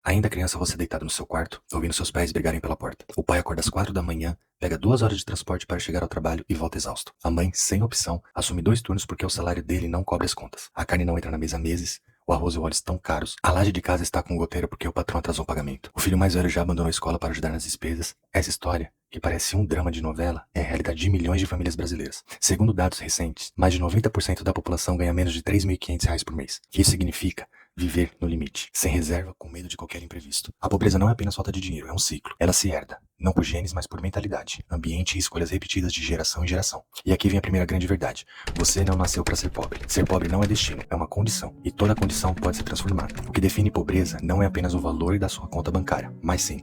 Ainda criança, você deitado no seu quarto, ouvindo seus pés brigarem pela porta. O pai acorda às 4 da manhã, pega 2 horas de transporte para chegar ao trabalho e volta exausto. A mãe, sem opção, assume 2 turnos porque o salário dele não cobre as contas. A carne não entra na mesa há meses, o arroz e o óleo estão caros, a laje de casa está com goteira porque o patrão atrasou o pagamento. O filho mais velho já abandonou a escola para ajudar nas despesas. Essa história, que parece um drama de novela, é a realidade de milhões de famílias brasileiras. Segundo dados recentes, mais de 90% da população ganha menos de R$ 3.500 por mês. Isso significa viver no limite, sem reserva, com medo de qualquer imprevisto. A pobreza não é apenas falta de dinheiro, é um ciclo. Ela se herda, não por genes, mas por mentalidade, ambiente e escolhas repetidas de geração em geração. E aqui vem a primeira grande verdade. Você não nasceu para ser pobre. Ser pobre não é destino, é uma condição. E toda condição pode ser transformada. O que define pobreza não é apenas o valor da sua conta bancária, mas sim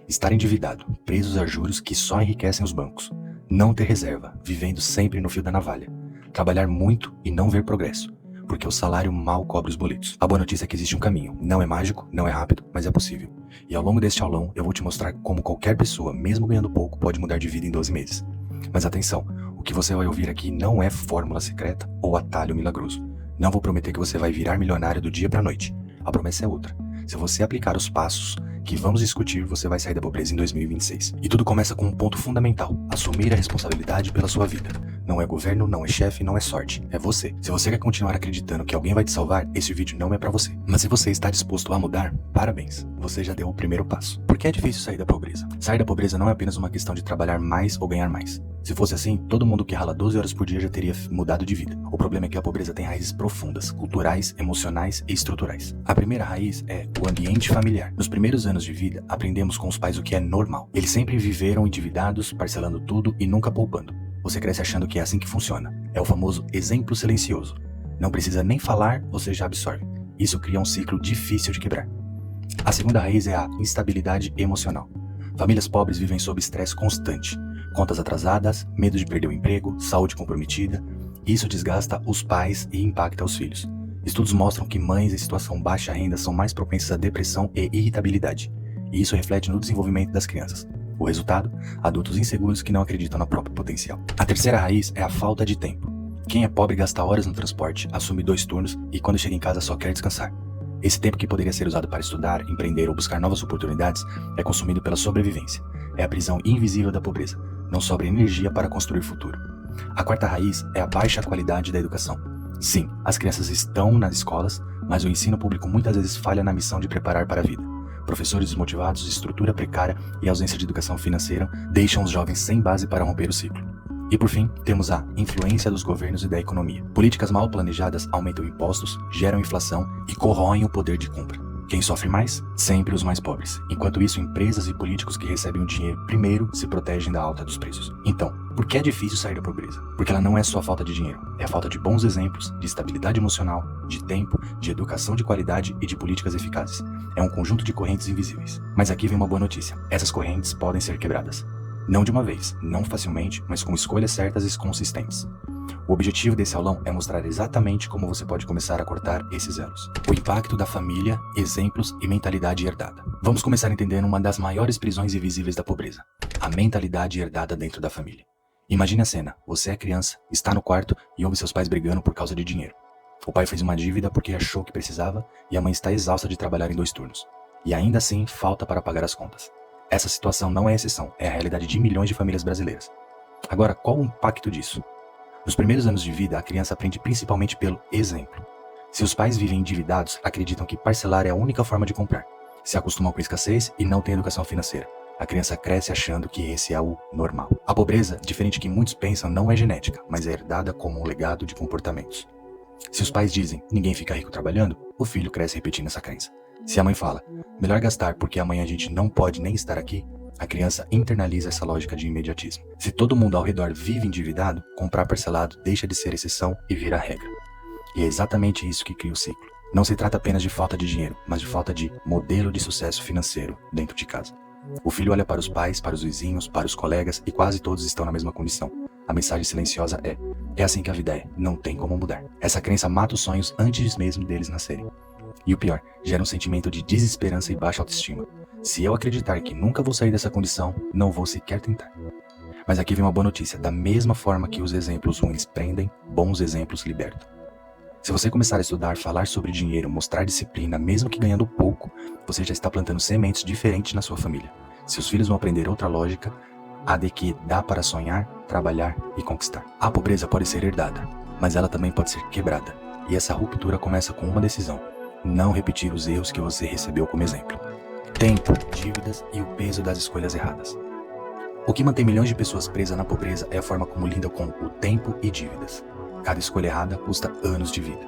estar endividado, presos a juros que só enriquecem os bancos. Não ter reserva, vivendo sempre no fio da navalha. Trabalhar muito e não ver progresso, porque o salário mal cobre os boletos. A boa notícia é que existe um caminho. Não é mágico, não é rápido, mas é possível. E ao longo deste aulão, eu vou te mostrar como qualquer pessoa, mesmo ganhando pouco, pode mudar de vida em 12 meses. Mas atenção, o que você vai ouvir aqui não é fórmula secreta ou atalho milagroso. Não vou prometer que você vai virar milionário do dia pra noite. A promessa é outra. Se você aplicar os passos que vamos discutir, você vai sair da pobreza em 2026. E tudo começa com um ponto fundamental: assumir a responsabilidade pela sua vida. Não é governo, não é chefe, não é sorte, é você. Se você quer continuar acreditando que alguém vai te salvar, esse vídeo não é pra você. Mas se você está disposto a mudar, parabéns, você já deu o primeiro passo. Por que é difícil sair da pobreza? Sair da pobreza não é apenas uma questão de trabalhar mais ou ganhar mais. Se fosse assim, todo mundo que rala 12 horas por dia já teria mudado de vida. O problema é que a pobreza tem raízes profundas, culturais, emocionais e estruturais. A primeira raiz é o ambiente familiar. Nos primeiros anos de vida, aprendemos com os pais o que é normal. Eles sempre viveram endividados, parcelando tudo e nunca poupando. Você cresce achando que é assim que funciona. É o famoso exemplo silencioso. Não precisa nem falar, você já absorve. Isso cria um ciclo difícil de quebrar. A segunda raiz é a instabilidade emocional. Famílias pobres vivem sob estresse constante. Contas atrasadas, medo de perder o emprego, saúde comprometida. Isso desgasta os pais e impacta os filhos. Estudos mostram que mães em situação baixa renda são mais propensas a depressão e irritabilidade. E isso reflete no desenvolvimento das crianças. O resultado? Adultos inseguros que não acreditam no próprio potencial. A terceira raiz é a falta de tempo. Quem é pobre gasta horas no transporte, assume 2 turnos e quando chega em casa só quer descansar. Esse tempo que poderia ser usado para estudar, empreender ou buscar novas oportunidades é consumido pela sobrevivência. É a prisão invisível da pobreza. Não sobra energia para construir futuro. A quarta raiz é a baixa qualidade da educação. Sim, as crianças estão nas escolas, mas o ensino público muitas vezes falha na missão de preparar para a vida. Professores desmotivados, estrutura precária e ausência de educação financeira deixam os jovens sem base para romper o ciclo. E por fim, temos a influência dos governos e da economia. Políticas mal planejadas aumentam impostos, geram inflação e corroem o poder de compra. Quem sofre mais? Sempre os mais pobres. Enquanto isso, empresas e políticos que recebem o dinheiro primeiro se protegem da alta dos preços. Então, por que é difícil sair da pobreza? Porque ela não é só falta de dinheiro. É a falta de bons exemplos, de estabilidade emocional, de tempo, de educação de qualidade e de políticas eficazes. É um conjunto de correntes invisíveis. Mas aqui vem uma boa notícia. Essas correntes podem ser quebradas. Não de uma vez, não facilmente, mas com escolhas certas e consistentes. O objetivo desse aulão é mostrar exatamente como você pode começar a cortar esses elos. O impacto da família, exemplos e mentalidade herdada. Vamos começar entendendo uma das maiores prisões invisíveis da pobreza: a mentalidade herdada dentro da família. Imagine a cena: você é criança, está no quarto e ouve seus pais brigando por causa de dinheiro. O pai fez uma dívida porque achou que precisava e a mãe está exausta de trabalhar em 2 turnos. E ainda assim, falta para pagar as contas. Essa situação não é exceção, é a realidade de milhões de famílias brasileiras. Agora, qual o impacto disso? Nos primeiros anos de vida, a criança aprende principalmente pelo exemplo. Se os pais vivem endividados, acreditam que parcelar é a única forma de comprar. Se acostumam com escassez e não têm educação financeira. A criança cresce achando que esse é o normal. A pobreza, diferente do que muitos pensam, não é genética, mas é herdada como um legado de comportamentos. Se os pais dizem, ninguém fica rico trabalhando, o filho cresce repetindo essa crença. Se a mãe fala, melhor gastar porque amanhã a gente não pode nem estar aqui, a criança internaliza essa lógica de imediatismo. Se todo mundo ao redor vive endividado, comprar parcelado deixa de ser exceção e vira regra. E é exatamente isso que cria o ciclo. Não se trata apenas de falta de dinheiro, mas de falta de modelo de sucesso financeiro dentro de casa. O filho olha para os pais, para os vizinhos, para os colegas e quase todos estão na mesma condição. A mensagem silenciosa é assim que a vida é, não tem como mudar. Essa crença mata os sonhos antes mesmo deles nascerem. E o pior, gera um sentimento de desesperança e baixa autoestima. Se eu acreditar que nunca vou sair dessa condição, não vou sequer tentar. Mas aqui vem uma boa notícia: da mesma forma que os exemplos ruins prendem, bons exemplos libertam. Se você começar a estudar, falar sobre dinheiro, mostrar disciplina, mesmo que ganhando pouco, você já está plantando sementes diferentes na sua família. Seus filhos vão aprender outra lógica, a de que dá para sonhar, trabalhar e conquistar. A pobreza pode ser herdada, mas ela também pode ser quebrada. E essa ruptura começa com uma decisão: não repetir os erros que você recebeu como exemplo. Tempo, dívidas e o peso das escolhas erradas. O que mantém milhões de pessoas presas na pobreza é a forma como lidam com o tempo e dívidas. Cada escolha errada custa anos de vida.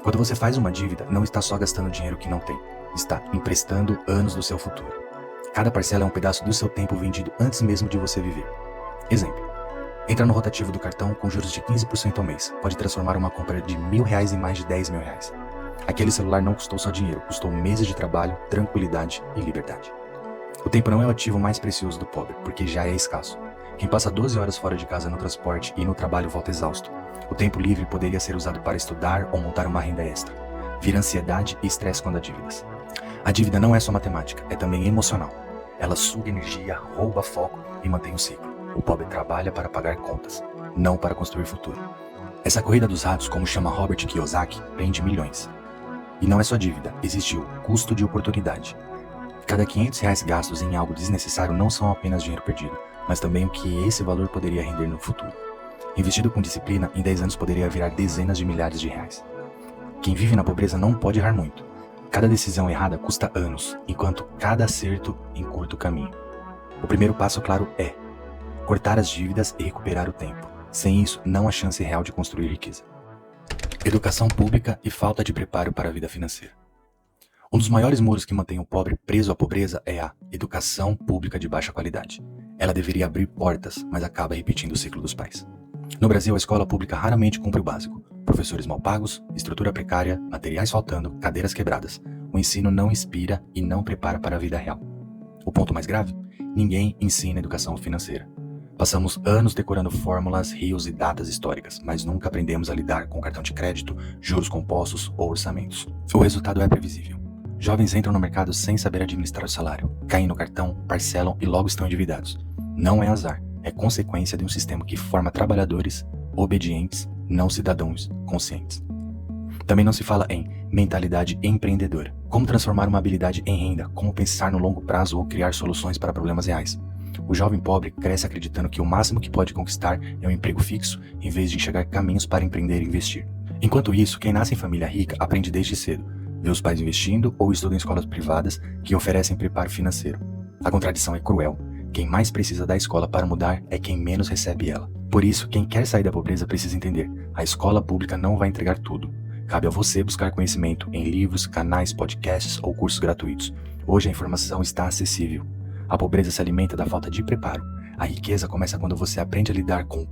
Quando você faz uma dívida, não está só gastando dinheiro que não tem, está emprestando anos do seu futuro. Cada parcela é um pedaço do seu tempo vendido antes mesmo de você viver. Exemplo: entra no rotativo do cartão com juros de 15% ao mês. Pode transformar uma compra de R$1.000 em mais de R$10.000. Aquele celular não custou só dinheiro, custou meses de trabalho, tranquilidade e liberdade. O tempo não é o ativo mais precioso do pobre, porque já é escasso. Quem passa 12 horas fora de casa no transporte e no trabalho volta exausto. O tempo livre poderia ser usado para estudar ou montar uma renda extra. Vira ansiedade e estresse quando há dívidas. A dívida não é só matemática, é também emocional. Ela suga energia, rouba foco e mantém o ciclo. O pobre trabalha para pagar contas, não para construir futuro. Essa corrida dos ratos, como chama Robert Kiyosaki, prende milhões. E não é só dívida, existe o custo de oportunidade. Cada R$500 gastos em algo desnecessário não são apenas dinheiro perdido, mas também o que esse valor poderia render no futuro. Investido com disciplina, em 10 anos poderia virar dezenas de milhares de reais. Quem vive na pobreza não pode errar muito. Cada decisão errada custa anos, enquanto cada acerto encurta o caminho. O primeiro passo, claro, é cortar as dívidas e recuperar o tempo. Sem isso, não há chance real de construir riqueza. Educação pública e falta de preparo para a vida financeira. Um dos maiores muros que mantém o pobre preso à pobreza é a educação pública de baixa qualidade. Ela deveria abrir portas, mas acaba repetindo o ciclo dos pais. No Brasil, a escola pública raramente cumpre o básico. Professores mal pagos, estrutura precária, materiais faltando, cadeiras quebradas. O ensino não inspira e não prepara para a vida real. O ponto mais grave? Ninguém ensina educação financeira. Passamos anos decorando fórmulas, rios e datas históricas, mas nunca aprendemos a lidar com cartão de crédito, juros compostos ou orçamentos. O resultado é previsível. Jovens entram no mercado sem saber administrar o salário, caem no cartão, parcelam e logo estão endividados. Não é azar, é consequência de um sistema que forma trabalhadores obedientes, não cidadãos conscientes. Também não se fala em mentalidade empreendedora. Como transformar uma habilidade em renda, como pensar no longo prazo ou criar soluções para problemas reais. O jovem pobre cresce acreditando que o máximo que pode conquistar é um emprego fixo, em vez de enxergar caminhos para empreender e investir. Enquanto isso, quem nasce em família rica aprende desde cedo. Vê os pais investindo ou estuda em escolas privadas que oferecem preparo financeiro. A contradição é cruel. Quem mais precisa da escola para mudar é quem menos recebe ela. Por isso, quem quer sair da pobreza precisa entender: a escola pública não vai entregar tudo. Cabe a você buscar conhecimento em livros, canais, podcasts ou cursos gratuitos. Hoje a informação está acessível. A pobreza se alimenta da falta de preparo. A riqueza começa quando você aprende a lidar com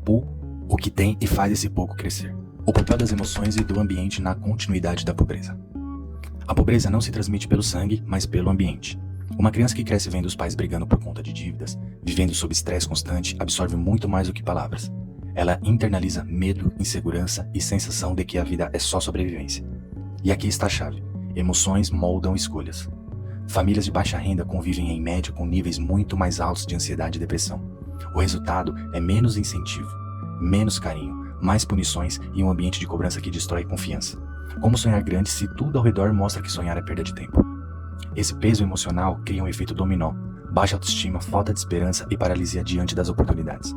o que tem e faz esse pouco crescer. O papel das emoções e do ambiente na continuidade da pobreza. A pobreza não se transmite pelo sangue, mas pelo ambiente. Uma criança que cresce vendo os pais brigando por conta de dívidas, vivendo sob estresse constante, absorve muito mais do que palavras. Ela internaliza medo, insegurança e sensação de que a vida é só sobrevivência. E aqui está a chave: emoções moldam escolhas. Famílias de baixa renda convivem em média com níveis muito mais altos de ansiedade e depressão. O resultado é menos incentivo, menos carinho, mais punições e um ambiente de cobrança que destrói confiança. Como sonhar grande se tudo ao redor mostra que sonhar é perda de tempo? Esse peso emocional cria um efeito dominó, baixa autoestima, falta de esperança e paralisia diante das oportunidades.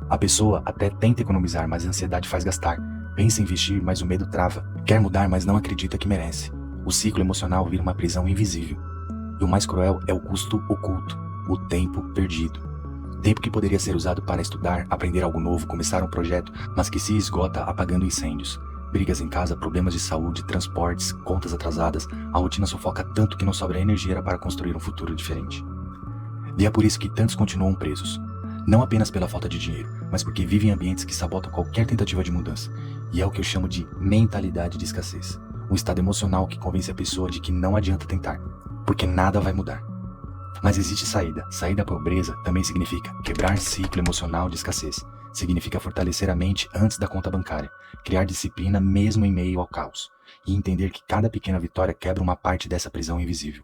A pessoa até tenta economizar, mas a ansiedade faz gastar. Pensa em investir, mas o medo trava. Quer mudar, mas não acredita que merece. O ciclo emocional vira uma prisão invisível. E o mais cruel é o custo oculto, o tempo perdido. Tempo que poderia ser usado para estudar, aprender algo novo, começar um projeto, mas que se esgota apagando incêndios. Brigas em casa, problemas de saúde, transportes, contas atrasadas, a rotina sufoca tanto que não sobra energia para construir um futuro diferente. E é por isso que tantos continuam presos. Não apenas pela falta de dinheiro, mas porque vivem em ambientes que sabotam qualquer tentativa de mudança. E é o que eu chamo de mentalidade de escassez. Um estado emocional que convence a pessoa de que não adianta tentar, porque nada vai mudar. Mas existe saída. Sair da pobreza também significa quebrar ciclo emocional de escassez. Significa fortalecer a mente antes da conta bancária, criar disciplina mesmo em meio ao caos, e entender que cada pequena vitória quebra uma parte dessa prisão invisível.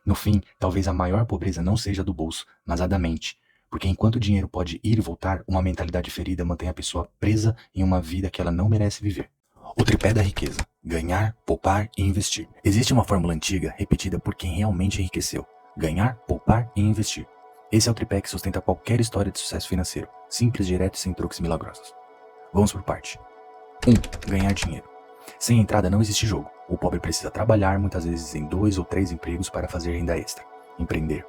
No fim, talvez a maior pobreza não seja a do bolso, mas a da mente, porque enquanto o dinheiro pode ir e voltar, uma mentalidade ferida mantém a pessoa presa em uma vida que ela não merece viver. O tripé da riqueza: ganhar, poupar e investir. Existe uma fórmula antiga repetida por quem realmente enriqueceu: ganhar, poupar e investir. Esse é o tripé que sustenta qualquer história de sucesso financeiro, simples, direto e sem truques milagrosos. Vamos por parte. 1. Ganhar dinheiro. Sem entrada não existe jogo. O pobre precisa trabalhar, muitas vezes em 2 ou 3 empregos para fazer renda extra. Empreender.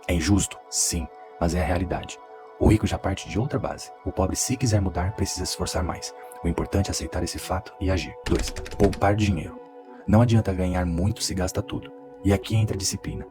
É injusto? Sim, mas é a realidade. O rico já parte de outra base. O pobre, se quiser mudar, precisa se esforçar mais. O importante é aceitar esse fato e agir. 2. Poupar dinheiro. Não adianta ganhar muito se gasta tudo. E aqui entra a disciplina.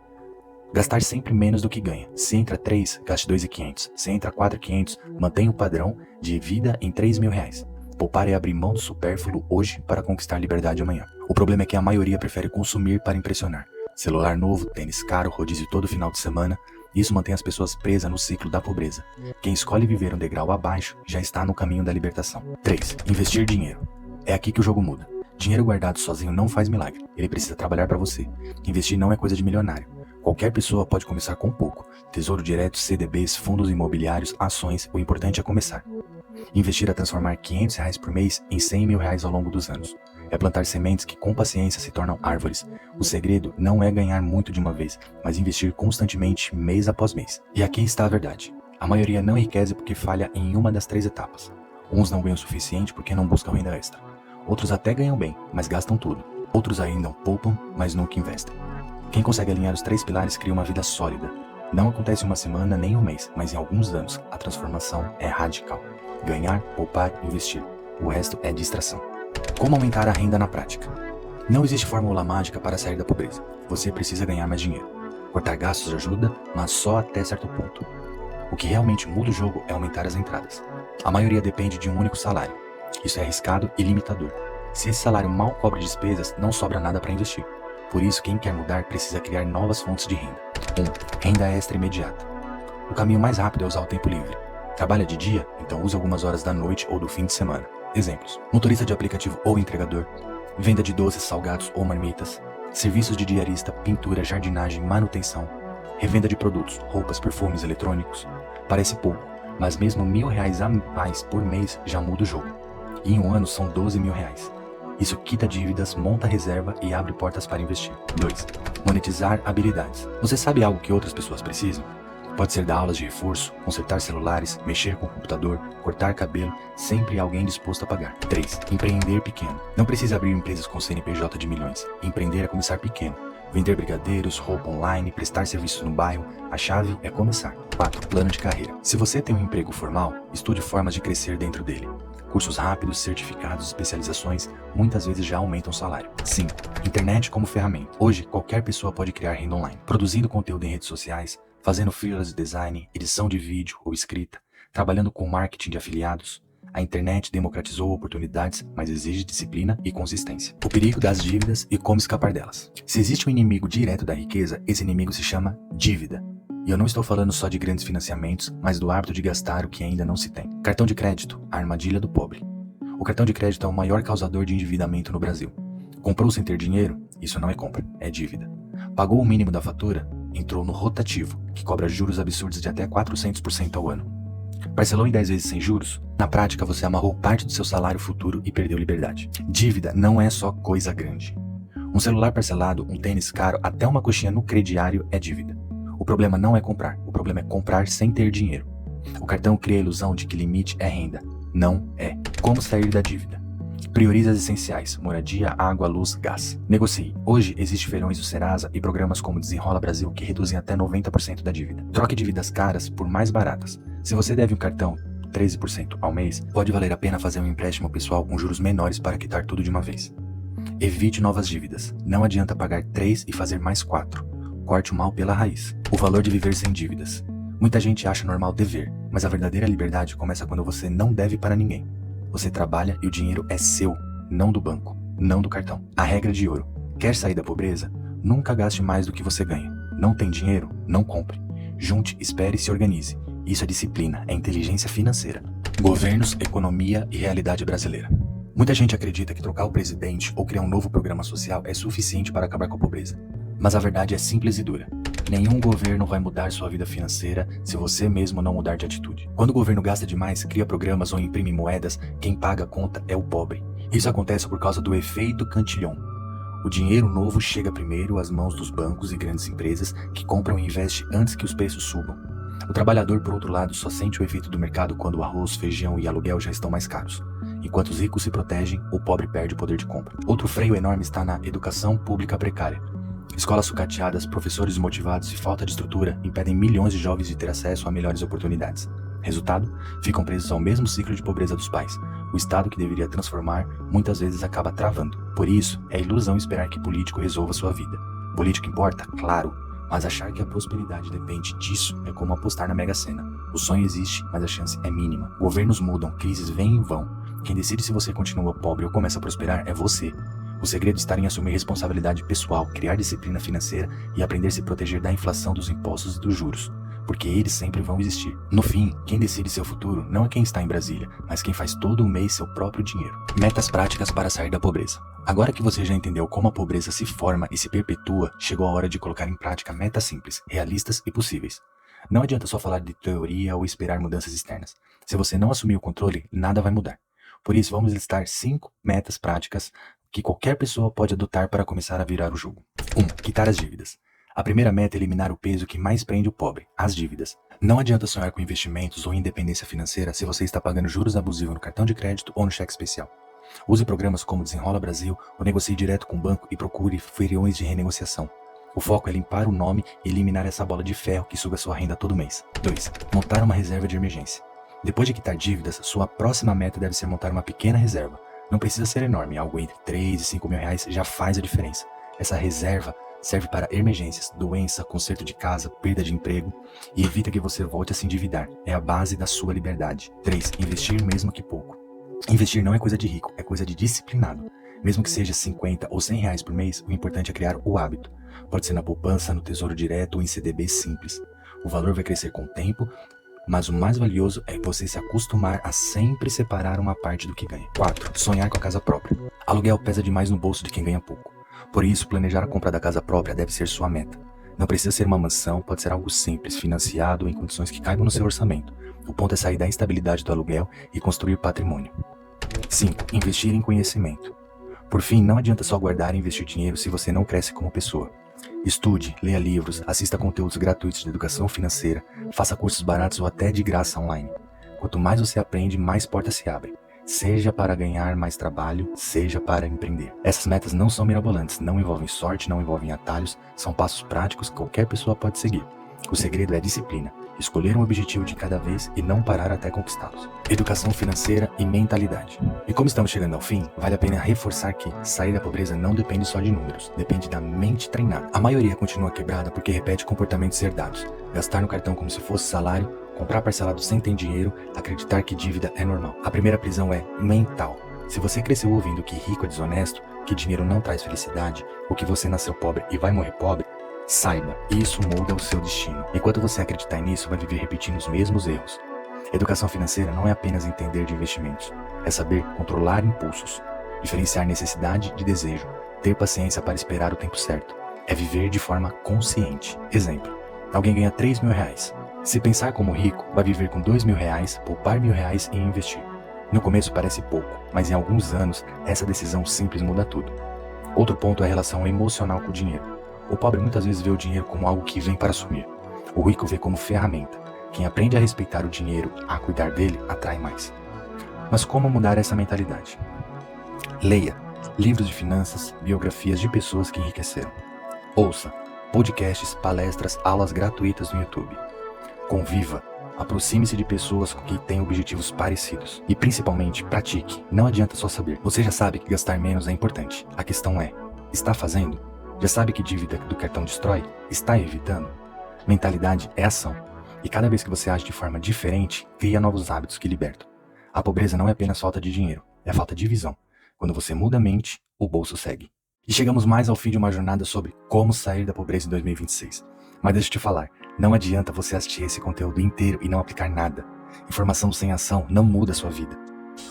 Gastar sempre menos do que ganha. Se entra 3, gaste 2.500. Se entra 4.500, mantenha o padrão de vida em R$3.000. Poupar é abrir mão do supérfluo hoje para conquistar liberdade amanhã. O problema é que a maioria prefere consumir para impressionar. Celular novo, tênis caro, rodízio todo final de semana. Isso mantém as pessoas presas no ciclo da pobreza. Quem escolhe viver um degrau abaixo já está no caminho da libertação. 3. Investir dinheiro. É aqui que o jogo muda. Dinheiro guardado sozinho não faz milagre. Ele precisa trabalhar para você. Investir não é coisa de milionário. Qualquer pessoa pode começar com pouco. Tesouro direto, CDBs, fundos imobiliários, ações, o importante é começar. Investir é transformar R$500 por mês em R$100.000 ao longo dos anos. É plantar sementes que com paciência se tornam árvores. O segredo não é ganhar muito de uma vez, mas investir constantemente mês após mês. E aqui está a verdade. A maioria não enriquece porque falha em uma das 3 etapas. Uns não ganham o suficiente porque não buscam renda extra. Outros até ganham bem, mas gastam tudo. Outros ainda poupam, mas nunca investem. Quem consegue alinhar os 3 pilares cria uma vida sólida. Não acontece em uma semana nem um mês, mas em alguns anos a transformação é radical. Ganhar, poupar, investir. O resto é distração. Como aumentar a renda na prática? Não existe fórmula mágica para sair da pobreza. Você precisa ganhar mais dinheiro. Cortar gastos ajuda, mas só até certo ponto. O que realmente muda o jogo é aumentar as entradas. A maioria depende de um único salário. Isso é arriscado e limitador. Se esse salário mal cobre despesas, não sobra nada para investir. Por isso, quem quer mudar precisa criar novas fontes de renda. 1. Renda extra imediata. O caminho mais rápido é usar o tempo livre. Trabalha de dia? Então use algumas horas da noite ou do fim de semana. Exemplos: motorista de aplicativo ou entregador, venda de doces, salgados ou marmitas, serviços de diarista, pintura, jardinagem, manutenção, revenda de produtos, roupas, perfumes, eletrônicos. Parece pouco, mas mesmo R$1.000 a mais por mês já muda o jogo. E em um ano são R$12.000. Isso quita dívidas, monta reserva e abre portas para investir. 2. Monetizar habilidades. Você sabe algo que outras pessoas precisam? Pode ser dar aulas de reforço, consertar celulares, mexer com o computador, cortar cabelo, sempre há alguém disposto a pagar. 3. Empreender pequeno. Não precisa abrir empresas com CNPJ de milhões. Empreender é começar pequeno. Vender brigadeiros, roupa online, prestar serviços no bairro, a chave é começar. 4. Plano de carreira. Se você tem um emprego formal, estude formas de crescer dentro dele. Cursos rápidos, certificados, especializações, muitas vezes já aumentam o salário. 5. Internet como ferramenta. Hoje, qualquer pessoa pode criar renda online, produzindo conteúdo em redes sociais, fazendo freelance design, edição de vídeo ou escrita, trabalhando com marketing de afiliados. A internet democratizou oportunidades, mas exige disciplina e consistência. O perigo das dívidas e como escapar delas. Se existe um inimigo direto da riqueza, esse inimigo se chama dívida. E eu não estou falando só de grandes financiamentos, mas do hábito de gastar o que ainda não se tem. Cartão de crédito, a armadilha do pobre. O cartão de crédito é o maior causador de endividamento no Brasil. Comprou sem ter dinheiro? Isso não é compra, é dívida. Pagou o mínimo da fatura? Entrou no rotativo, que cobra juros absurdos de até 400% ao ano. Parcelou em 10 vezes sem juros? Na prática, você amarrou parte do seu salário futuro e perdeu liberdade. Dívida não é só coisa grande. Um celular parcelado, um tênis caro, até uma coxinha no crediário é dívida. O problema não é comprar, o problema é comprar sem ter dinheiro. O cartão cria a ilusão de que limite é renda. Não é. Como sair da dívida? Priorize as essenciais: moradia, água, luz, gás. Negocie. Hoje existe feirões do Serasa e programas como Desenrola Brasil que reduzem até 90% da dívida. Troque dívidas caras por mais baratas. Se você deve um cartão 13% ao mês, pode valer a pena fazer um empréstimo pessoal com juros menores para quitar tudo de uma vez. Evite novas dívidas. Não adianta pagar 3 e fazer mais 4. Corte o mal pela raiz. O valor de viver sem dívidas. Muita gente acha normal dever, mas a verdadeira liberdade começa quando você não deve para ninguém. Você trabalha e o dinheiro é seu, não do banco, não do cartão. A regra de ouro: quer sair da pobreza? Nunca gaste mais do que você ganha. Não tem dinheiro? Não compre. Junte, espere e se organize. Isso é disciplina, é inteligência financeira. Governos, economia e realidade brasileira. Muita gente acredita que trocar o presidente ou criar um novo programa social é suficiente para acabar com a pobreza. Mas a verdade é simples e dura. Nenhum governo vai mudar sua vida financeira se você mesmo não mudar de atitude. Quando o governo gasta demais, cria programas ou imprime moedas, quem paga a conta é o pobre. Isso acontece por causa do efeito Cantillon. O dinheiro novo chega primeiro às mãos dos bancos e grandes empresas que compram e investem antes que os preços subam. O trabalhador, por outro lado, só sente o efeito do mercado quando o arroz, feijão e aluguel já estão mais caros. Enquanto os ricos se protegem, o pobre perde o poder de compra. Outro freio enorme está na educação pública precária. Escolas sucateadas, professores desmotivados e falta de estrutura impedem milhões de jovens de ter acesso a melhores oportunidades. Resultado, ficam presos ao mesmo ciclo de pobreza dos pais. O Estado que deveria transformar, muitas vezes acaba travando. Por isso, é ilusão esperar que político resolva sua vida. Político importa? Claro, mas achar que a prosperidade depende disso é como apostar na Mega Sena. O sonho existe, mas a chance é mínima. Governos mudam, crises vêm e vão. Quem decide se você continua pobre ou começa a prosperar é você. O segredo está em assumir responsabilidade pessoal, criar disciplina financeira e aprender a se proteger da inflação, dos impostos e dos juros. Porque eles sempre vão existir. No fim, quem decide seu futuro não é quem está em Brasília, mas quem faz todo o mês seu próprio dinheiro. Metas práticas para sair da pobreza. Agora que você já entendeu como a pobreza se forma e se perpetua, chegou a hora de colocar em prática metas simples, realistas e possíveis. Não adianta só falar de teoria ou esperar mudanças externas. Se você não assumir o controle, nada vai mudar. Por isso, vamos listar 5 metas práticas que qualquer pessoa pode adotar para começar a virar o jogo. 1. Quitar as dívidas. A primeira meta é eliminar o peso que mais prende o pobre, as dívidas. Não adianta sonhar com investimentos ou independência financeira se você está pagando juros abusivos no cartão de crédito ou no cheque especial. Use programas como Desenrola Brasil ou negocie direto com o banco e procure feriões de renegociação. O foco é limpar o nome e eliminar essa bola de ferro que suga sua renda todo mês. 2. Montar uma reserva de emergência. Depois de quitar dívidas, sua próxima meta deve ser montar uma pequena reserva. Não precisa ser enorme, algo entre 3 e 5 mil reais já faz a diferença. Essa reserva serve para emergências, doença, conserto de casa, perda de emprego e evita que você volte a se endividar. É a base da sua liberdade. 3. Investir mesmo que pouco. Investir não é coisa de rico, é coisa de disciplinado. Mesmo que seja 50 ou 100 reais por mês, o importante é criar o hábito. Pode ser na poupança, no tesouro direto ou em CDB simples. O valor vai crescer com o tempo, mas o mais valioso é você se acostumar a sempre separar uma parte do que ganha. 4. Sonhar com a casa própria. Aluguel pesa demais no bolso de quem ganha pouco. Por isso, planejar a compra da casa própria deve ser sua meta. Não precisa ser uma mansão, pode ser algo simples, financiado em condições que caibam no seu orçamento. O ponto é sair da instabilidade do aluguel e construir patrimônio. 5. Investir em conhecimento. Por fim, não adianta só guardar e investir dinheiro se você não cresce como pessoa. Estude, leia livros, assista conteúdos gratuitos de educação financeira, faça cursos baratos ou até de graça online. Quanto mais você aprende, mais portas se abrem. Seja para ganhar mais trabalho, seja para empreender. Essas metas não são mirabolantes, não envolvem sorte, não envolvem atalhos, são passos práticos que qualquer pessoa pode seguir. O segredo é disciplina, escolher um objetivo de cada vez e não parar até conquistá-los. Educação financeira e mentalidade. E como estamos chegando ao fim, vale a pena reforçar que sair da pobreza não depende só de números, depende da mente treinada. A maioria continua quebrada porque repete comportamentos herdados, gastar no cartão como se fosse salário, comprar parcelado sem ter dinheiro, acreditar que dívida é normal. A primeira prisão é mental. Se você cresceu ouvindo que rico é desonesto, que dinheiro não traz felicidade, ou que você nasceu pobre e vai morrer pobre, saiba, isso muda o seu destino. Enquanto você acreditar nisso, vai viver repetindo os mesmos erros. Educação financeira não é apenas entender de investimentos, é saber controlar impulsos, diferenciar necessidade de desejo, ter paciência para esperar o tempo certo. É viver de forma consciente. Exemplo, alguém ganha 3 mil reais. Se pensar como rico, vai viver com 2 mil reais, poupar R$1.000 e investir. No começo parece pouco, mas em alguns anos, essa decisão simples muda tudo. Outro ponto é a relação emocional com o dinheiro. O pobre muitas vezes vê o dinheiro como algo que vem para sumir. O rico vê como ferramenta. Quem aprende a respeitar o dinheiro, a cuidar dele, atrai mais. Mas como mudar essa mentalidade? Leia livros de finanças, biografias de pessoas que enriqueceram. Ouça podcasts, palestras, aulas gratuitas no YouTube. Conviva, aproxime-se de pessoas que têm objetivos parecidos. E principalmente, pratique. Não adianta só saber. Você já sabe que gastar menos é importante. A questão é, está fazendo? Já sabe que dívida do cartão destrói? Está evitando? Mentalidade é ação. E cada vez que você age de forma diferente, cria novos hábitos que libertam. A pobreza não é apenas falta de dinheiro, é falta de visão. Quando você muda a mente, o bolso segue. E chegamos mais ao fim de uma jornada sobre como sair da pobreza em 2026. Mas deixa eu te falar, não adianta você assistir esse conteúdo inteiro e não aplicar nada. Informação sem ação não muda a sua vida.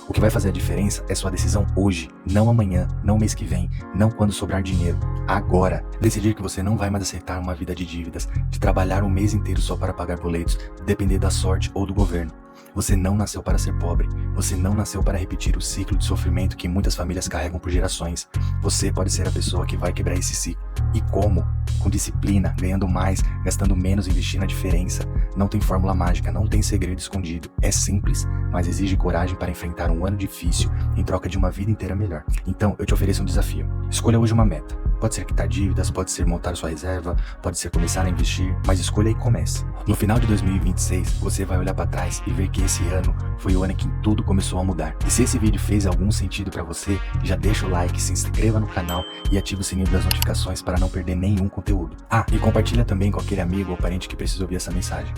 O que vai fazer a diferença é sua decisão hoje, não amanhã, não mês que vem, não quando sobrar dinheiro. Agora, decidir que você não vai mais aceitar uma vida de dívidas, de trabalhar um mês inteiro só para pagar boletos, depender da sorte ou do governo. Você não nasceu para ser pobre. Você não nasceu para repetir o ciclo de sofrimento que muitas famílias carregam por gerações. Você pode ser a pessoa que vai quebrar esse ciclo. E como? Com disciplina, ganhando mais, gastando menos, investindo a diferença. Não tem fórmula mágica, não tem segredo escondido. É simples, mas exige coragem para enfrentar um ano difícil em troca de uma vida inteira melhor. Então, eu te ofereço um desafio. Escolha hoje uma meta. Pode ser quitar dívidas, pode ser montar sua reserva, pode ser começar a investir, mas escolha e comece. No final de 2026, você vai olhar para trás e ver que esse ano foi o ano em que tudo começou a mudar. E se esse vídeo fez algum sentido para você, já deixa o like, se inscreva no canal e ative o sininho das notificações para não perder nenhum conteúdo. Ah, e compartilha também com aquele amigo ou parente que precisa ouvir essa mensagem.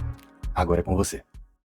Agora é com você.